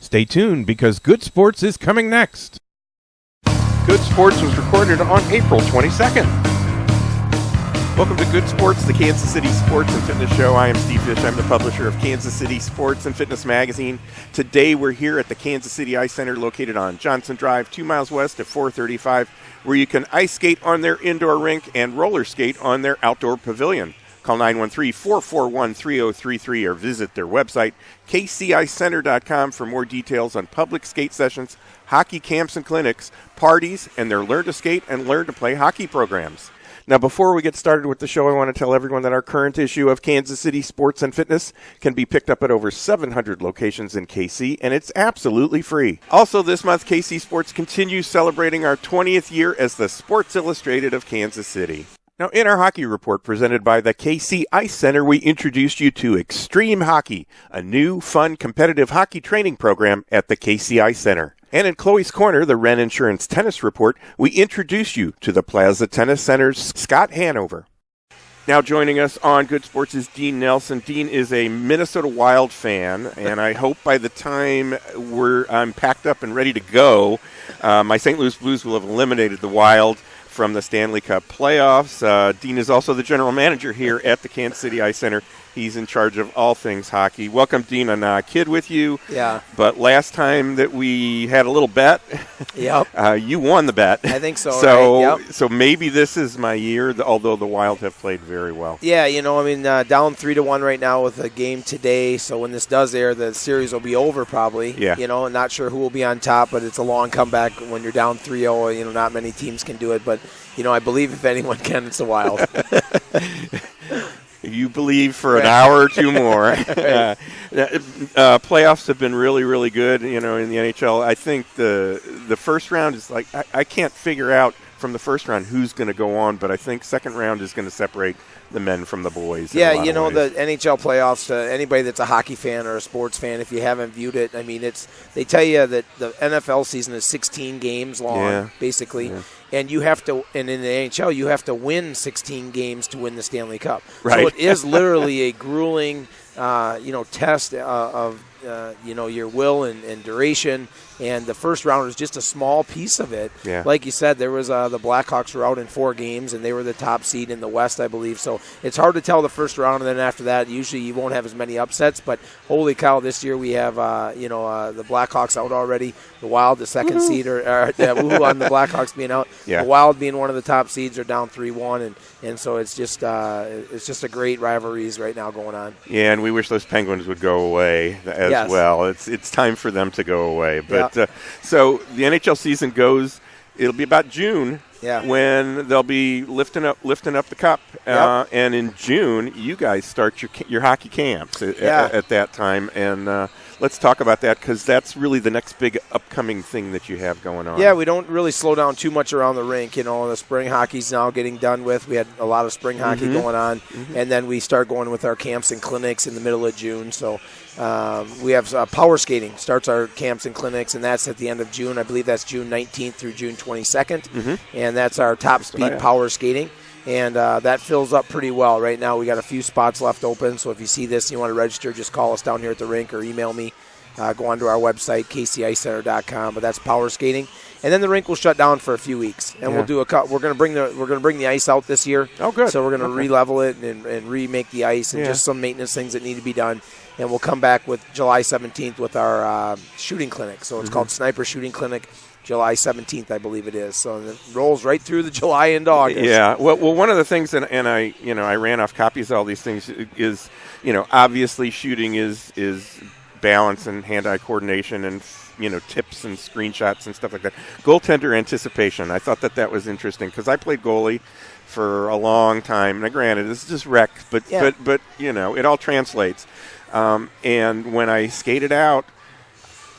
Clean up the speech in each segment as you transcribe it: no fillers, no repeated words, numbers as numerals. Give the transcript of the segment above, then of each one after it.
Stay tuned because Good Sports is coming next. Good Sports was recorded on April 22nd. Welcome to Good Sports, the Kansas City Sports and Fitness Show. I am Steve Fish. I'm the publisher of Kansas City Sports and Fitness Magazine. Today we're here at the Kansas City Ice Center located on Johnson Drive, 2 miles west of 435, where you can ice skate on their indoor rink and roller skate on their outdoor pavilion. Call 913-441-3033 or visit their website, kcicenter.com, for more details on public skate sessions, hockey camps and clinics, parties, and their Learn to Skate and Learn to Play hockey programs. Now, before we get started with the show, I want to tell everyone that our current issue of Kansas City Sports and Fitness can be picked up at over 700 locations in KC, and it's absolutely free. Also, this month, KC Sports continues celebrating our 20th year as the Sports Illustrated of Kansas City. Now, in our hockey report presented by the KC Ice Center, we introduced you to Extreme Hockey, a new, fun, competitive hockey training program at the KC Ice Center. And in Chloe's Corner, the Wren Insurance Tennis Report, we introduce you to the Plaza Tennis Center's Scott Hanover. Now joining us on Good Sports is Dean Nelson. Dean is a Minnesota Wild fan, and I hope by the time I'm packed up and ready to go, my St. Louis Blues will have eliminated the Wild from the Stanley Cup playoffs. Dean is also the general manager here at the Kansas City Ice Center. He's in charge of all things hockey. Welcome, Dean. I'm not a kid with you. Yeah. But last time that we had a little bet, yep. You won the bet. I think so. So, right? Yep. So maybe this is my year, although the Wild have played very well. Yeah, down 3-1 right now with a game today. So when this does air, the series will be over probably. Yeah. Not sure who will be on top, but it's a long comeback when you're down 3-0. Not many teams can do it, but I believe if anyone can, it's the Wild. You believe for an hour or two more. Playoffs have been really, really good, in the NHL. I think the first round is like, I can't figure out from the first round who's going to go on, but I think second round is going to separate the men from the boys. Yeah, the NHL playoffs, anybody that's a hockey fan or a sports fan, if you haven't viewed it, they tell you that the NFL season is 16 games long, basically. Yeah. And in the NHL, you have to win 16 games to win the Stanley Cup. Right. So it is literally a grueling, test of your will and duration. And the first round is just a small piece of it. Yeah. Like you said, there was the Blackhawks were out in 4 games, and they were the top seed in the West, I believe. So it's hard to tell the first round, and then after that, usually you won't have as many upsets. But holy cow, this year we have the Blackhawks out already, the Wild, the second seed, or on the Blackhawks being out, the Wild being one of the top seeds are down 3-1, and so it's just a great rivalries right now going on. Yeah, and we wish those Penguins would go away as well. It's time for them to go away, but. So the NHL season goes. It'll be about June when they'll be lifting up the cup, and in June you guys start your hockey camps at that time. And let's talk about that because that's really the next big upcoming thing that you have going on. Yeah, we don't really slow down too much around the rink. The spring hockey's now getting done with. We had a lot of spring hockey going on, and then we start going with our camps and clinics in the middle of June. So. We have power skating starts our camps and clinics, and that's at the end of June. I believe that's June 19th through June 22nd, and that's our top speed power skating, and that fills up pretty well. Right now we got a few spots left open, so if you see this and you want to register, just call us down here at the rink or email me. Go onto our website, kcicenter.com, but that's power skating. And then the rink will shut down for a few weeks, and we'll do we're going to bring the ice out this year. Oh, good. So we're going to re-level it and remake the ice and just some maintenance things that need to be done. And we'll come back with July 17th with our shooting clinic. So it's called Sniper Shooting Clinic, July 17th, I believe it is. So it rolls right through the July and August. Yeah. Well, one of the things, and I ran off copies of all these things, is obviously shooting is balance and hand-eye coordination and tips and screenshots and stuff like that. Goaltender anticipation. I thought that was interesting because I played goalie for a long time. Now, granted, this is just rec, but it all translates. And when I skated out,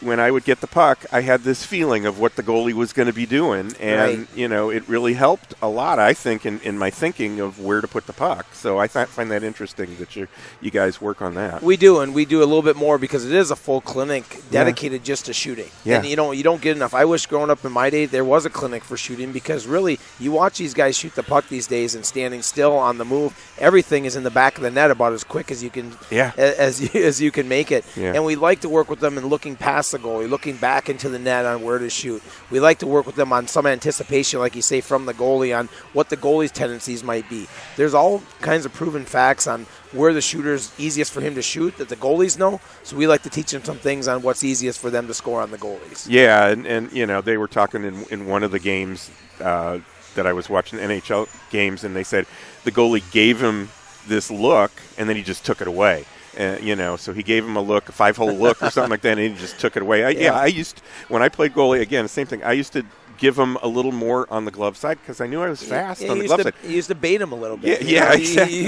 when I would get the puck, I had this feeling of what the goalie was going to be doing. And, it really helped a lot, I think, in my thinking of where to put the puck. So I find that interesting that you guys work on that. We do, and we do a little bit more because it is a full clinic dedicated just to shooting. Yeah. And, you don't get enough. I wish growing up in my day there was a clinic for shooting because really you watch these guys shoot the puck these days and standing still on the move. Everything is in the back of the net about as quick as you can as you can make it. Yeah. And we like to work with them and looking past past the goalie, looking back into the net on where to shoot. We like to work with them on some anticipation, like you say, from the goalie on what the goalie's tendencies might be. There's all kinds of proven facts on where the shooter's easiest for him to shoot that the goalies know. So we like to teach them some things on what's easiest for them to score on the goalies. Yeah, and they were talking in one of the games that I was watching, NHL games, and they said the goalie gave him this look, and then he just took it away. So he gave him a look, a 5-hole look or something like that, and he just took it away. When I played goalie, again, same thing. I used to give him a little more on the glove side because I knew I was fast on the glove side. You used to bait him a little bit. Yeah, exactly. You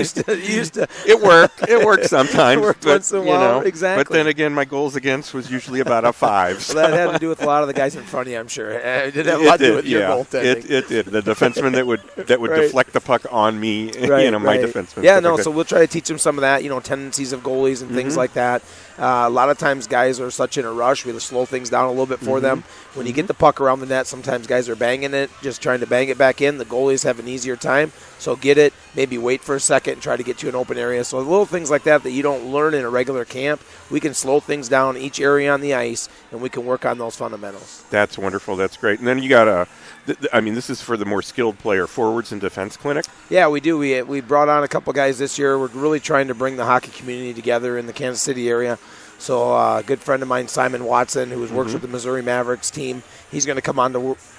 used to. It worked. It worked sometimes. It worked once in a while, exactly. But then again, my goals against was usually about a 5. So. Well, that had to do with a lot of the guys in front of you, I'm sure. It did have a lot to do with your goaltending. It did. The defenseman that would right. deflect the puck on me, my defenseman. Yeah, no, so we'll try to teach them some of that, tendencies of goalies and things like that. A lot of times guys are such in a rush. We have to slow things down a little bit for them. When you get the puck around the net, sometimes guys are banging it, just trying to bang it back in. The goalies have an easier time. So get it, maybe wait for a second and try to get to an open area. So little things like that you don't learn in a regular camp, we can slow things down each area on the ice, and we can work on those fundamentals. That's wonderful. That's great. And then you got this is for the more skilled player, forwards and defense clinic? Yeah, we do. We brought on a couple guys this year. We're really trying to bring the hockey community together in the Kansas City area. So a good friend of mine, Simon Watson, who works with the Missouri Mavericks team, he's going to come on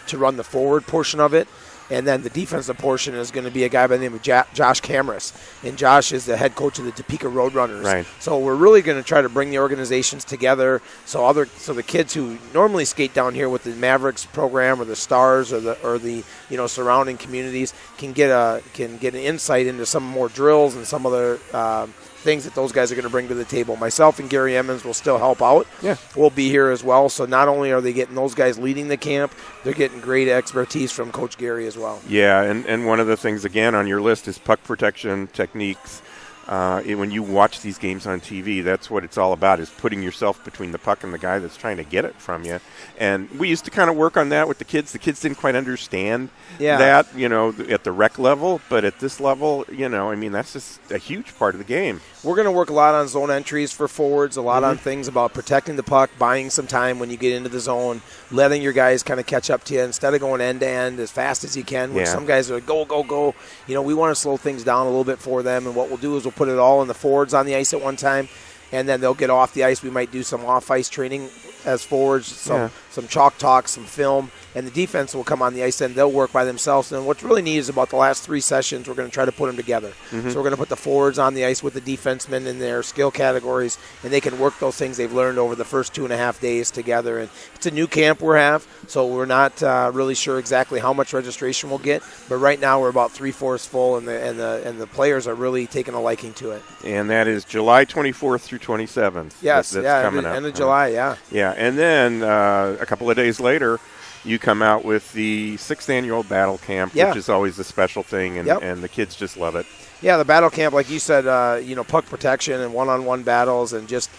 to run the forward portion of it. And then the defensive portion is going to be a guy by the name of Josh Cameras. And Josh is the head coach of the Topeka Roadrunners. Right. So we're really going to try to bring the organizations together so the kids who normally skate down here with the Mavericks program or the Stars or the surrounding communities can get an insight into some more drills and some other things that those guys are going to bring to the table. Myself and Gary Emmons will still help out. Yeah. We'll be here as well. So not only are they getting those guys leading the camp, they're getting great expertise from Coach Gary as well. Yeah, and one of the things, again, on your list is puck protection techniques. When you watch these games on TV, that's what it's all about, is putting yourself between the puck and the guy that's trying to get it from you. And we used to kind of work on that with the kids. The kids didn't quite understand that, at the rec level. But at this level, that's just a huge part of the game. We're going to work a lot on zone entries for forwards, a lot on things about protecting the puck, buying some time when you get into the zone, letting your guys kind of catch up to you instead of going end-to-end as fast as you can. When some guys are go, go, go. We want to slow things down a little bit for them. And what we'll do is we'll put it all in the forwards on the ice at one time, and then they'll get off the ice. We might do some off-ice training as forwards, some chalk talk, some film, and the defense will come on the ice and they'll work by themselves. And what's really neat is about the last 3 sessions, we're going to try to put them together. So we're going to put the forwards on the ice with the defensemen in their skill categories, and they can work those things they've learned over the first 2.5 days together. And it's a new camp we have, so we're not really sure exactly how much registration we'll get, but right now we're about 3/4 full, and the players are really taking a liking to it. And that is July 24th through 27th. Yes, that's coming up. End of July, Yeah, and then a couple of days later, you come out with the 6th annual battle camp, which is always a special thing, and the kids just love it. Yeah, the battle camp, like you said, puck protection and one-on-one battles and just,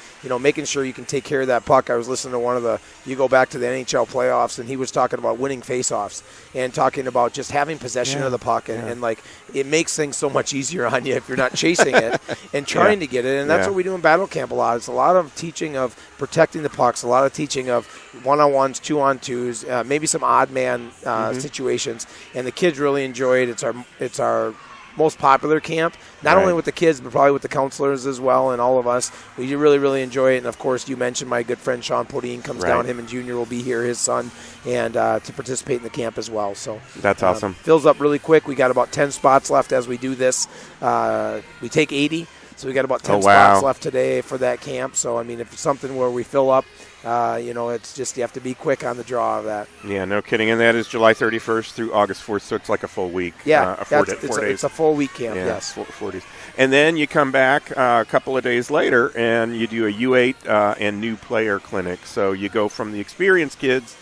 making sure you can take care of that puck. I was listening to you go back to the NHL playoffs, and he was talking about winning faceoffs and talking about just having possession of the puck. And it makes things so much easier on you if you're not chasing it and trying to get it. And that's what we do in battle camp a lot. It's a lot of teaching of protecting the pucks, a lot of teaching of one-on-ones, 2-on-2s, maybe some odd man situations. And the kids really enjoy it. It's our most popular camp, not only with the kids, but probably with the counselors as well, and all of us. We really, really enjoy it. And, of course, you mentioned my good friend Sean Podine comes down. Him and Junior will be here, his son, and to participate in the camp as well. So that's awesome. Fills up really quick. We got about 10 spots left as we do this. We take 80, so we got about 10 spots left today for that camp. So, if it's something where we fill up, it's just you have to be quick on the draw of that. Yeah, no kidding. And that is July 31st through August 4th, so it's like a full week. Yeah, 4 days. It's a full week camp, yes. 4 days. And then you come back a couple of days later and you do a U8 and new player clinic. So you go from the experienced kids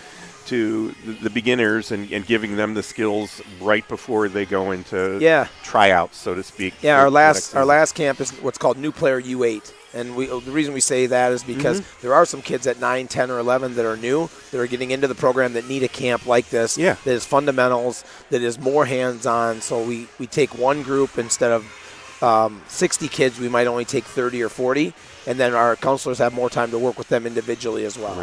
to the beginners and giving them the skills right before they go into tryouts, so to speak. Yeah, our last camp is what's called New Player U8. And the reason we say that is because there are some kids at 9, 10, or 11 that are new, that are getting into the program that need a camp like this, that is fundamentals, that is more hands-on. So we take one group instead of 60 kids, we might only take 30 or 40. And then our counselors have more time to work with them individually as well.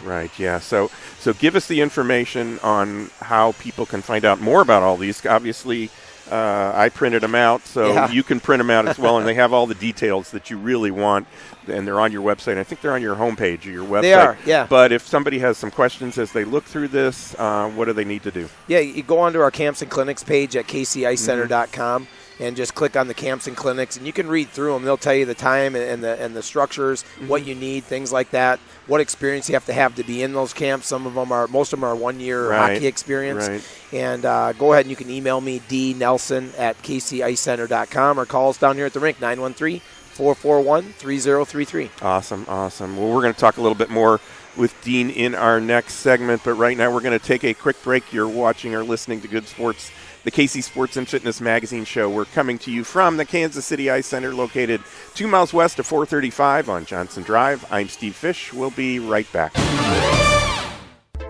Right, yeah. So give us the information on how people can find out more about all these. Obviously, I printed them out, so you can print them out as well, and they have all the details that you really want, and they're on your website. I think they're on your homepage or your website. They are, yeah. But if somebody has some questions as they look through this, what do they need to do? Yeah, you go onto our camps and clinics page at kcicenter.com. And just click on the camps and clinics, and you can read through them. They'll tell you the time and the structures, what you need, things like that, what experience you have to be in those camps. Most of them are 1 year hockey experience. Right. And go ahead and you can email me, dnelson@kcicecenter.com, or call us down here at the rink, 913-441-3033. Awesome. Well, we're going to talk a little bit more with Dean in our next segment, but right now we're going to take a quick break. You're watching or listening to Good Sports, the KC Sports and Fitness Magazine show. We're coming to you from the Kansas City Ice Center, located 2 miles west of 435 on Johnson Drive. I'm Steve Fish. We'll be right back.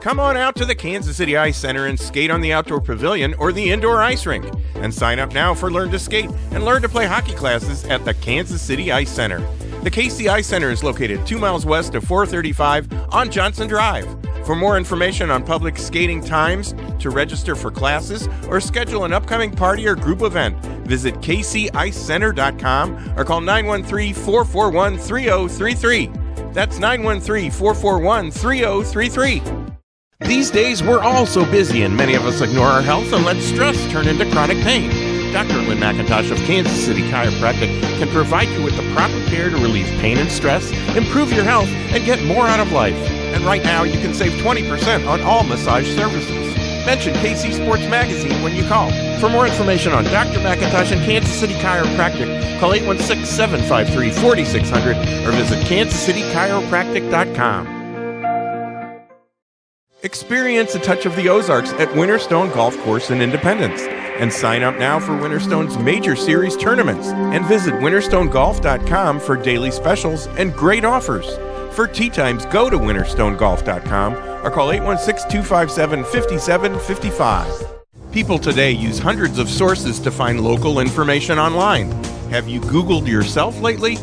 Come on out to the Kansas City Ice Center and skate on the outdoor pavilion or the indoor ice rink. And sign up now for Learn to Skate and Learn to Play hockey classes at the Kansas City Ice Center. The KC Ice Center is located 2 miles west of 435 on Johnson Drive. For more information on public skating times, to register for classes, or schedule an upcoming party or group event, visit kcicecenter.com or call 913-441-3033. That's 913-441-3033. These days, we're all so busy and many of us ignore our health and let stress turn into chronic pain. Dr. Lynn McIntosh of Kansas City Chiropractic can provide you with the proper care to relieve pain and stress, improve your health, and get more out of life. And right now, you can save 20% on all massage services. Mention KC Sports Magazine when you call. For more information on Dr. McIntosh and Kansas City Chiropractic, call 816-753-4600 or visit kansascitychiropractic.com. Experience a touch of the Ozarks at Winterstone Golf Course in Independence. And sign up now for Winterstone's major series tournaments. And visit winterstonegolf.com for daily specials and great offers. For tee times, go to winterstonegolf.com or call 816-257-5755. People today use hundreds of sources to find local information online. Have you Googled yourself lately?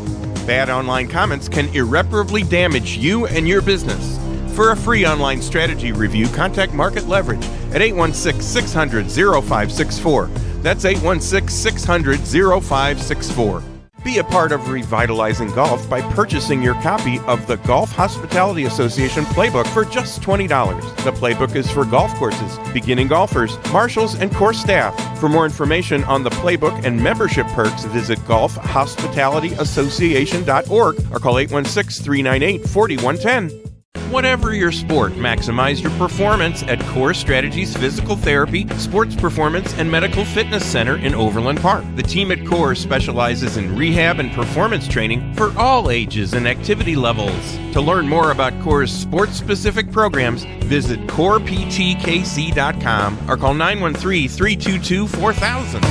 Bad online comments can irreparably damage you and your business. For a free online strategy review, contact Market Leverage at 816-600-0564. That's 816-600-0564. Be a part of revitalizing golf by purchasing your copy of the Golf Hospitality Association Playbook for just $20. The playbook is for golf courses, beginning golfers, marshals, and course staff. For more information on the playbook and membership perks, visit golfhospitalityassociation.org or call 816-398-4110. Whatever your sport, maximize your performance at Core Strategies Physical Therapy, Sports Performance, and Medical Fitness Center in Overland Park. The team at Core specializes in rehab and performance training for all ages and activity levels. To learn more about Core's sports-specific programs, visit coreptkc.com or call 913-322-4000.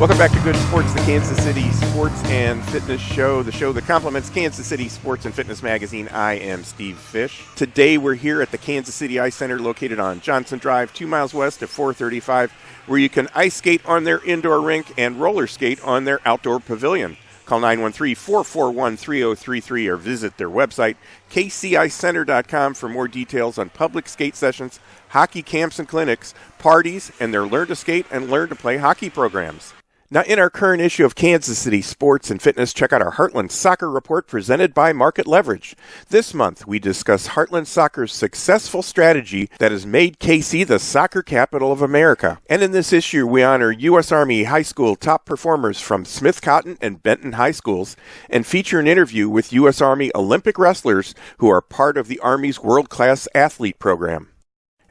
Welcome back to Good Sports, the Kansas City Sports and Fitness Show, the show that complements Kansas City Sports and Fitness Magazine. I am Steve Fish. Today we're here at the Kansas City Ice Center, located on Johnson Drive, 2 miles west of 435, where you can ice skate on their indoor rink and roller skate on their outdoor pavilion. Call 913-441-3033 or visit their website, kcicenter.com, for more details on public skate sessions, hockey camps and clinics, parties, and their Learn to Skate and Learn to Play hockey programs. Now, in our current issue of Kansas City Sports and Fitness, check out our Heartland Soccer Report presented by Market Leverage. This month, we discuss Heartland Soccer's successful strategy that has made KC the soccer capital of America. And in this issue, we honor U.S. Army High School top performers from Smith Cotton and Benton High Schools and feature an interview with U.S. Army Olympic wrestlers who are part of the Army's world-class athlete program.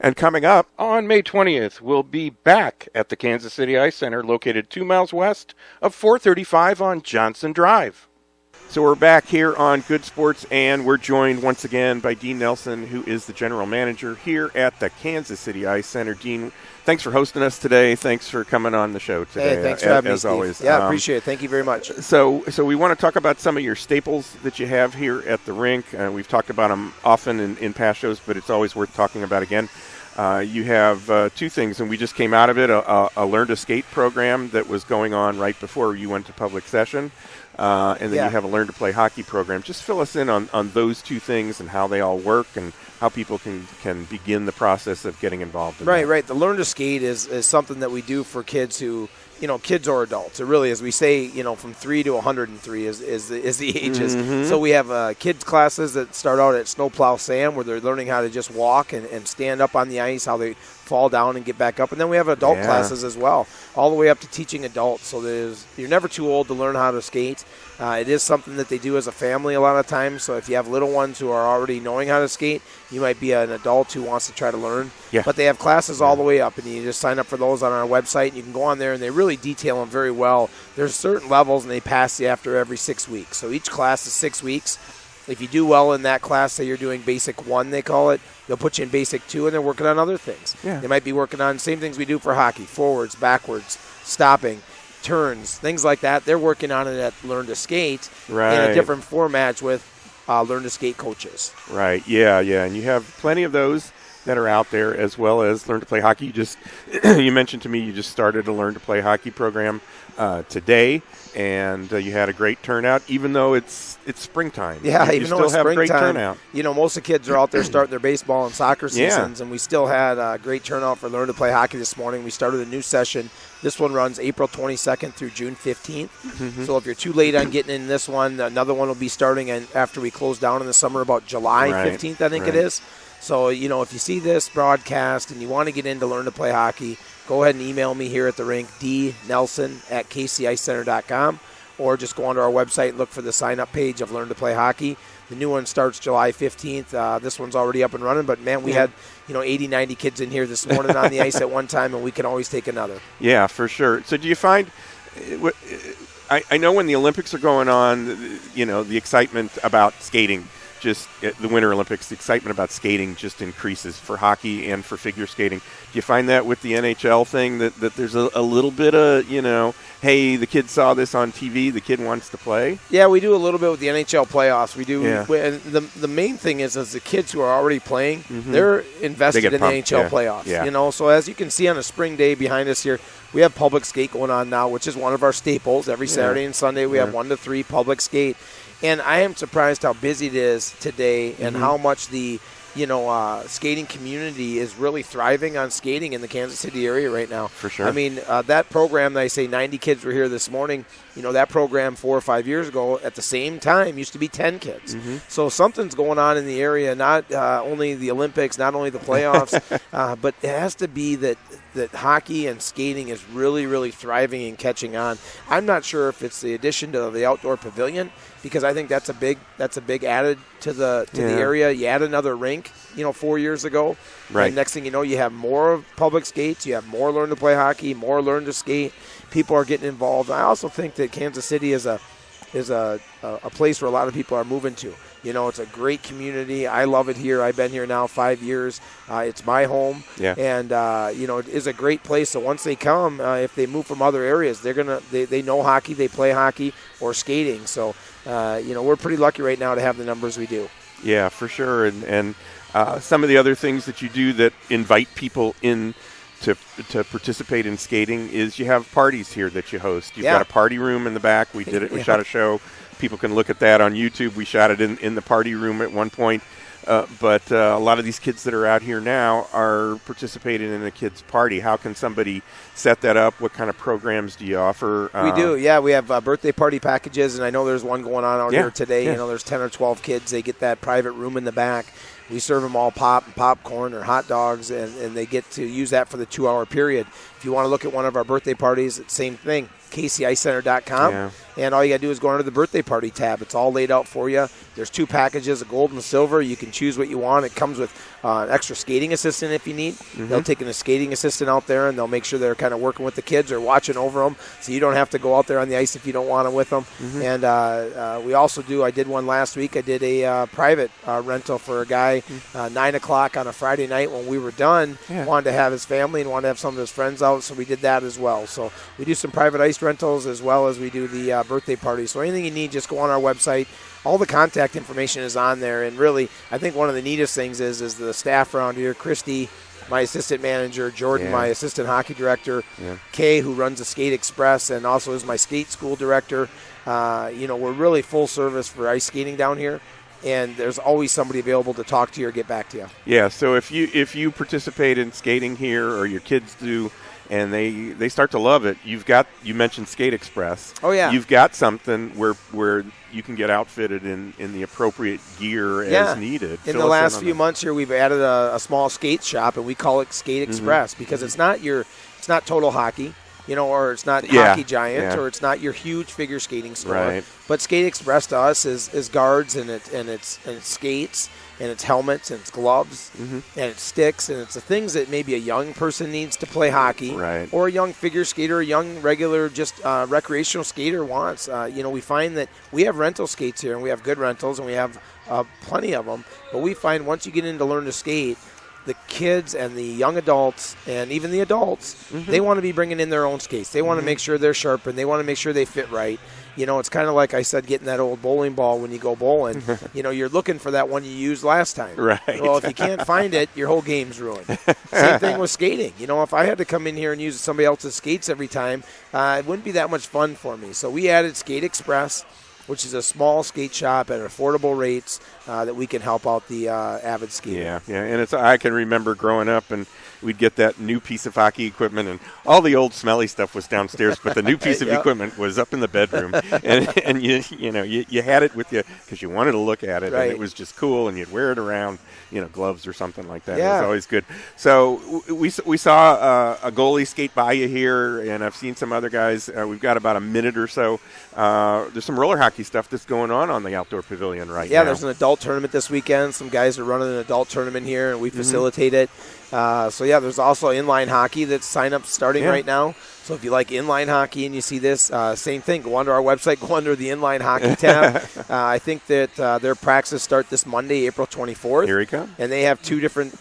And coming up on May 20th, we'll be back at the Kansas City Ice Center, located 2 miles west of 435 on Johnson Drive. So we're back here on Good Sports, and we're joined once again by Dean Nelson, who is the general manager here at the Kansas City Ice Center. Dean, thanks for hosting us today. Thanks for coming on the show today. Hey, thanks for having me, as Steve. always. Yeah, appreciate it. Thank you very much. So we want to talk about some of your staples that you have here at the rink. We've talked about them often in past shows, but it's always worth talking about again. You have two things, and we just came out of it, a Learn to Skate program that was going on right before you went to public session, and then you have a Learn to Play Hockey program. Just fill us in on those two things and how they all work and how people can begin the process of getting involved in that. Right. The Learn to Skate is something that we do for kids who, kids or adults. It really is. We say, from 3 to 103 is the ages. Mm-hmm. So we have kids classes that start out at Snowplow Sam, where they're learning how to just walk and stand up on the ice, how they fall down and get back up. And then we have adult classes as well, all the way up to teaching adults. So you're never too old to learn how to skate. It is something that they do as a family a lot of times. So if you have little ones who are already knowing how to skate, you might be an adult who wants to try to learn. Yeah. But they have classes all the way up, and you just sign up for those on our website. And you can go on there, and they really detail them very well. There's certain levels, and they pass you after every 6 weeks. So each class is 6 weeks. If you do well in that class, say you're doing Basic 1, they call it, they'll put you in Basic 2, and they're working on other things. Yeah. They might be working on same things we do for hockey, forwards, backwards, stopping, turns, things like that. They're working on it at Learn to Skate in a different format with Learn to Skate coaches. Right, yeah, and you have plenty of those that are out there, as well as Learn to Play Hockey. You mentioned to me you just started a Learn to Play Hockey program today, and you had a great turnout, even though it's springtime. Yeah, you even still though it's have springtime, great turnout. Most of the kids are out there starting their baseball and soccer seasons, and we still had a great turnout for Learn to Play Hockey this morning. We started a new session. This one runs April 22nd through June 15th. Mm-hmm. So if you're too late on getting in this one, another one will be starting after we close down in the summer, about July 15th, I think it is. So, if you see this broadcast and you want to get in to Learn to Play Hockey, go ahead and email me here at the rink, dnelson@kcicenter.com, or just go onto our website and look for the sign-up page of Learn to Play Hockey. The new one starts July 15th. This one's already up and running, but, man, we had 80, 90 kids in here this morning on the ice at one time, and we can always take another. Yeah, for sure. So do you find I know when the Olympics are going on, the excitement about skating, just the Winter Olympics, the excitement about skating just increases for hockey and for figure skating. Do you find that with the NHL thing that there's a little bit of, hey, the kid saw this on TV, the kid wants to play? Yeah, we do a little bit with the NHL playoffs. We do. Yeah. And the main thing is the kids who are already playing, they're invested in the NHL playoffs. Yeah. So as you can see on a spring day behind us here, we have public skate going on now, which is one of our staples. Every Saturday and Sunday we have 1 to 3 public skate. And I am surprised how busy it is today and how much the skating community is really thriving on skating in the Kansas City area right now. For sure. I mean, that program that I say 90 kids were here this morning, that program 4 or 5 years ago at the same time used to be 10 kids. So something's going on in the area, not only the Olympics, not only the playoffs, but it has to be that hockey and skating is really, really thriving and catching on. I'm not sure if it's the addition to the outdoor pavilion, because I think that's a big added to the area. You add another rink, 4 years ago. Right. And next thing you know, you have more public skates, you have more Learn to Play Hockey, more Learn to Skate. People are getting involved. I also think that Kansas City is a place where a lot of people are moving to. It's a great community. I love it here. I've been here now 5 years. It's my home. Yeah. And, it is a great place. So once they come, if they move from other areas, they know hockey, they play hockey or skating. So, we're pretty lucky right now to have the numbers we do. Yeah, for sure. And some of the other things that you do that invite people in to participate in skating is you have parties here that you host. You've got a party room in the back. We did it. We shot a show. People can look at that on YouTube. We shot it in the party room at one point. But a lot of these kids that are out here now are participating in a kids' party. How can somebody set that up? What kind of programs do you offer? We do, yeah. We have birthday party packages, and I know there's one going on out here today. Yeah. There's 10 or 12 kids. They get that private room in the back. We serve them all popcorn or hot dogs, and they get to use that for the 2-hour period. If you want to look at one of our birthday parties, it's the same thing, kcicenter.com. Yeah. And all you got to do is go under the birthday party tab. It's all laid out for you. There's 2 packages, a gold and a silver. You can choose what you want. It comes with an extra skating assistant if you need. They'll take a skating assistant out there, and they'll make sure they're kind of working with the kids or watching over them, so you don't have to go out there on the ice if you don't want them with them. And we also do, I did one last week. I did a private rental for a guy 9 o'clock on a Friday night when we were done. Wanted to have his family and wanted to have some of his friends out, so we did that as well. So we do some private ice rentals as well as we do the birthday party. So anything you need, just go on our website. All the contact information is on there. And really, I think one of the neatest things is the staff around here, Christy, my assistant manager, Jordan, Yeah. my assistant hockey director, Kay, who runs the Skate Express and also is my skate school director. We're really full service for ice skating down here, and there's always somebody available to talk to you or get back to you. Yeah, so if you participate in skating here, or your kids do, and they start to love it, you mentioned Skate Express. Oh, yeah. You've got something where you can get outfitted in the appropriate gear as needed. In the last few months here, we've added a small skate shop, and we call it Skate Express because it's not total hockey, or it's not Hockey Giant, or it's not your huge figure skating store. Right. But Skate Express to us is guards and it's skates and it's helmets and it's gloves and it's sticks and it's the things that maybe a young person needs to play hockey, right, or a young figure skater, a young regular just recreational skater wants. We find that we have rental skates here, and we have good rentals, and we have plenty of them. But we find once you get in to learn to skate, the kids and the young adults and even the adults, they want to be bringing in their own skates. They want to make sure they're sharpened. They want to make sure they fit right. It's kind of like I said, getting that old bowling ball when you go bowling. You're looking for that one you used last time. Right. Well, if you can't find it, your whole game's ruined. Same thing with skating. If I had to come in here and use somebody else's skates every time, it wouldn't be that much fun for me. So we added Skate Express, which is a small skate shop at affordable rates that we can help out the avid skater. Yeah, and I can remember growing up, and we'd get that new piece of hockey equipment, and all the old smelly stuff was downstairs, but the new piece of equipment was up in the bedroom, and you had it with you because you wanted to look at it, and it was just cool, and you'd wear it around, gloves or something like that. Yeah. It was always good. So we saw a goalie skate by you here, and I've seen some other guys. We've got about a minute or so. There's some roller hockey stuff that's going on the outdoor pavilion right now. Yeah, there's an adult tournament this weekend. Some guys are running an adult tournament here, and we facilitate it. There's also inline hockey that's sign-up starting right now. So if you like inline hockey and you see this, same thing. Go onto our website, go under the inline hockey tab. I think that their practices start this Monday, April 24th. Here we come. And they have two different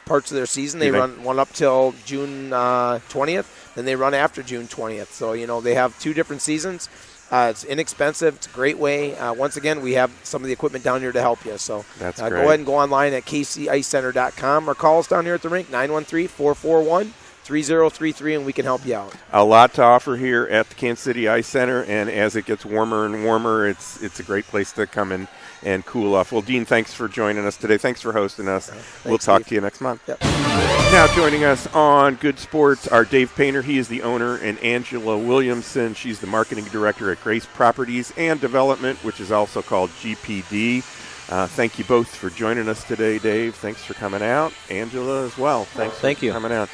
parts of their season. They run one up till June 20th, then they run after June 20th. So, they have two different seasons. It's inexpensive. It's a great way. Once again, we have some of the equipment down here to help you. So that's go ahead and go online at kcicecenter.com or call us down here at the rink, 913-441-3033, and we can help you out. A lot to offer here at the Kansas City Ice Center, and as it gets warmer and warmer, it's a great place to come in and cool off. Well, Dean, thanks for joining us today. Thanks for hosting us. We'll talk to you next month. Yep. Now joining us on Good Sports are Dave Painter. He is the owner, and Angela Williamson. She's the marketing director at Grace Properties and Development, which is also called GP&D. Thank you both for joining us today, Dave. Thanks for coming out. Angela as well. Thanks for coming out.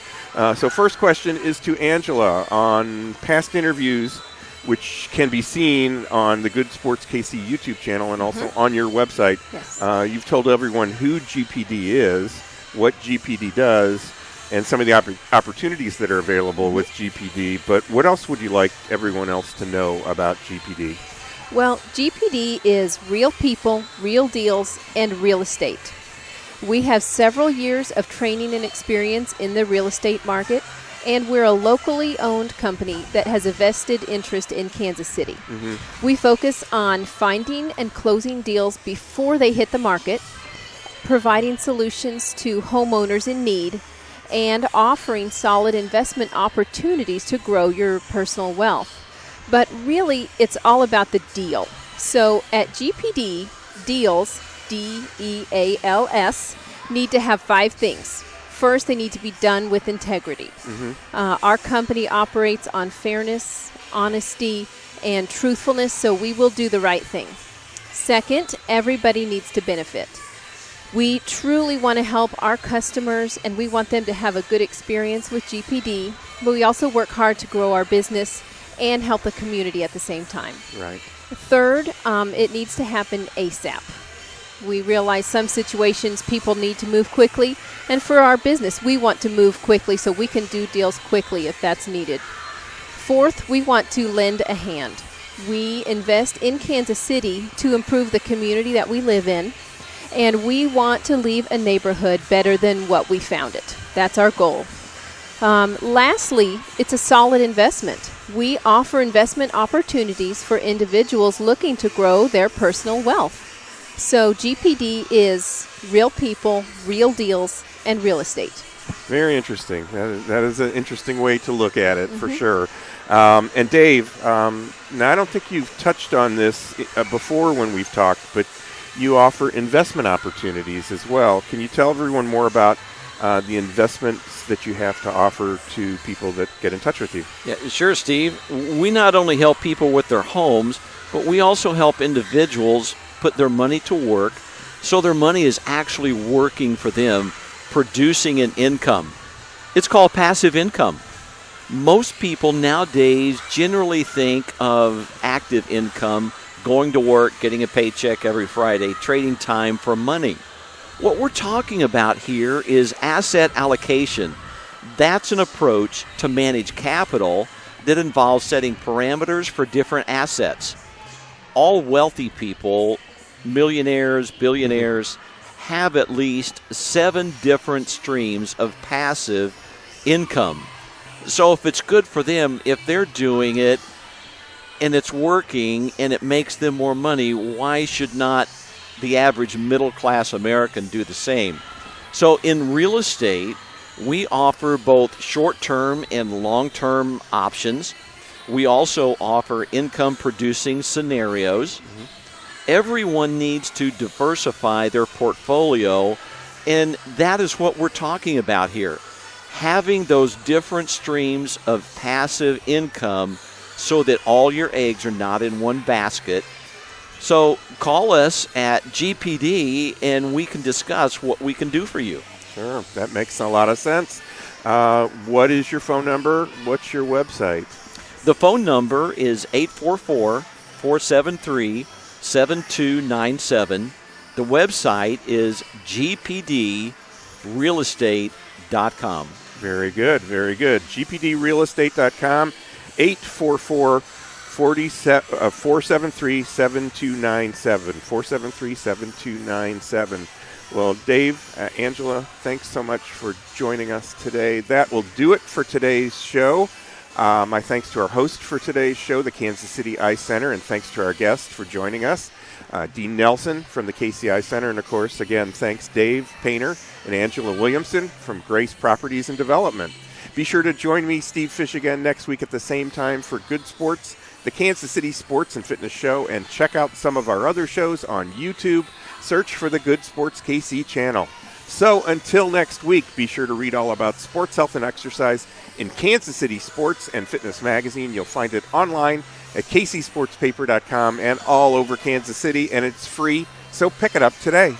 So first question is to Angela on past interviews, which can be seen on the Good Sports KC YouTube channel and also on your website. Yes. You've told everyone who GP&D is, what GP&D does, and some of the opportunities that are available with GP&D. But what else would you like everyone else to know about GP&D? Well, GP&D is real people, real deals, and real estate. We have several years of training and experience in the real estate market, and we're a locally owned company that has a vested interest in Kansas City. We focus on finding and closing deals before they hit the market, providing solutions to homeowners in need, and offering solid investment opportunities to grow your personal wealth. But really, it's all about the deal. So at GP&D, deals, D-E-A-L-S, need to have 5 things. First, they need to be done with integrity. Our company operates on fairness, honesty, and truthfulness, so we will do the right thing. Second, everybody needs to benefit. We truly want to help our customers, and we want them to have a good experience with GP&D, but we also work hard to grow our business and help the community at the same time. Right. Third, it needs to happen ASAP. We realize some situations people need to move quickly, and for our business, we want to move quickly so we can do deals quickly if that's needed. Fourth, we want to lend a hand. We invest in Kansas City to improve the community that we live in, and we want to leave a neighborhood better than what we found it. That's our goal. Lastly, it's a solid investment. We offer investment opportunities for individuals looking to grow their personal wealth. So GP&D is real people, real deals, and real estate. Very interesting. That is an interesting way to look at it, for sure. And Dave, now I don't think you've touched on this before when we've talked, but you offer investment opportunities as well. Can you tell everyone more about the investments that you have to offer to people that get in touch with you? Yeah, sure, Steve. We not only help people with their homes, but we also help individuals put their money to work so their money is actually working for them, producing an income. It's called passive income. Most people nowadays generally think of active income, going to work, getting a paycheck every Friday, trading time for money. What we're talking about here is asset allocation. That's an approach to manage capital that involves setting parameters for different assets. All wealthy people, millionaires, billionaires, have at least 7 different streams of passive income. So if it's good for them, if they're doing it and it's working and it makes them more money, why should not the average middle-class American do the same? So in real estate, we offer both short-term and long-term options. We also offer income-producing scenarios. Everyone needs to diversify their portfolio, and that is what we're talking about here. Having those different streams of passive income so that all your eggs are not in one basket. So call us at GP&D and we can discuss what we can do for you. Sure, that makes a lot of sense. What is your phone number? What's your website? The phone number is 844-473-7297. The website is gpdrealestate.com. Very good, very good. gpdrealestate.com, 844-473-7297, 473-7297. Well, Dave, Angela, thanks so much for joining us today. That will do it for today's show. My thanks to our host for today's show, the Kansas City Ice Center, and thanks to our guest for joining us, Dean Nelson from the KC Ice Center, and of course, again, thanks Dave Painter and Angela Williamson from Grace Properties and Development. Be sure to join me, Steve Fish, again next week at the same time for Good Sports, the Kansas City Sports and Fitness Show, and check out some of our other shows on YouTube. Search for the Good Sports KC channel. So until next week, be sure to read all about sports, health, and exercise in Kansas City Sports and Fitness Magazine. You'll find it online at kcsportspaper.com and all over Kansas City, and it's free, so pick it up today.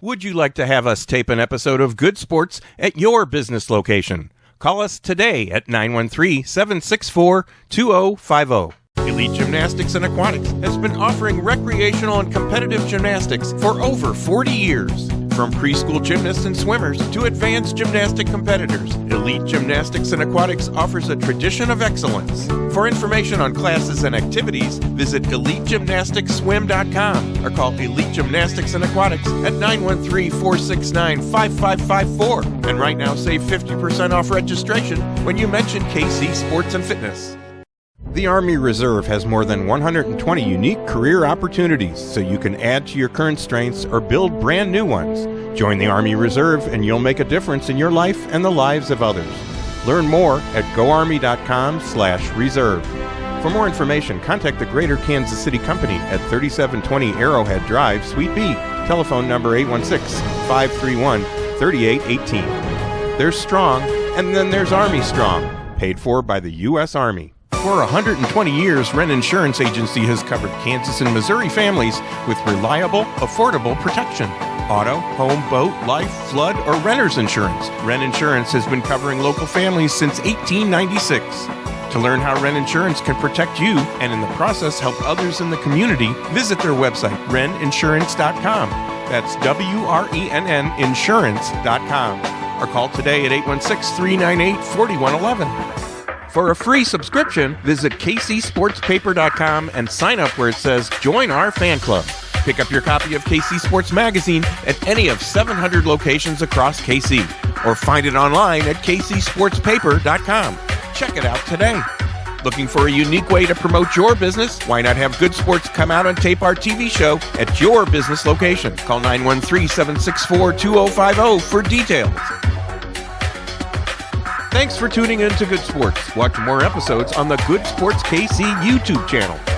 Would you like to have us tape an episode of Good Sports at your business location? Call us today at 913-764-2050. Elite Gymnastics and Aquatics has been offering recreational and competitive gymnastics for over 40 years. From preschool gymnasts and swimmers to advanced gymnastic competitors, Elite Gymnastics and Aquatics offers a tradition of excellence. For information on classes and activities, visit EliteGymnasticsSwim.com or call Elite Gymnastics and Aquatics at 913-469-5554. And right now, save 50% off registration when you mention KC Sports and Fitness. The Army Reserve has more than 120 unique career opportunities, so you can add to your current strengths or build brand new ones. Join the Army Reserve and you'll make a difference in your life and the lives of others. Learn more at goarmy.com/reserve. For more information, contact the Greater Kansas City Company at 3720 Arrowhead Drive, Suite B. Telephone number 816-531-3818. There's Strong, and then there's Army Strong, paid for by the U.S. Army. For 120 years, Wren Insurance Agency has covered Kansas and Missouri families with reliable, affordable protection. Auto, home, boat, life, flood, or renter's insurance. Wren Insurance has been covering local families since 1896. To learn how Wren Insurance can protect you and in the process help others in the community, visit their website, wreninsurance.com. That's WRENN insurance.com. Or call today at 816-398-4111. For a free subscription, visit kcsportspaper.com and sign up where it says Join Our Fan Club. Pick up your copy of KC Sports Magazine at any of 700 locations across KC, or find it online at kcsportspaper.com. Check it out today. Looking for a unique way to promote your business? Why not have Good Sports come out and tape our TV show at your business location? Call 913-764-2050 for details. Thanks for tuning in to Good Sports. Watch more episodes on the Good Sports KC YouTube channel.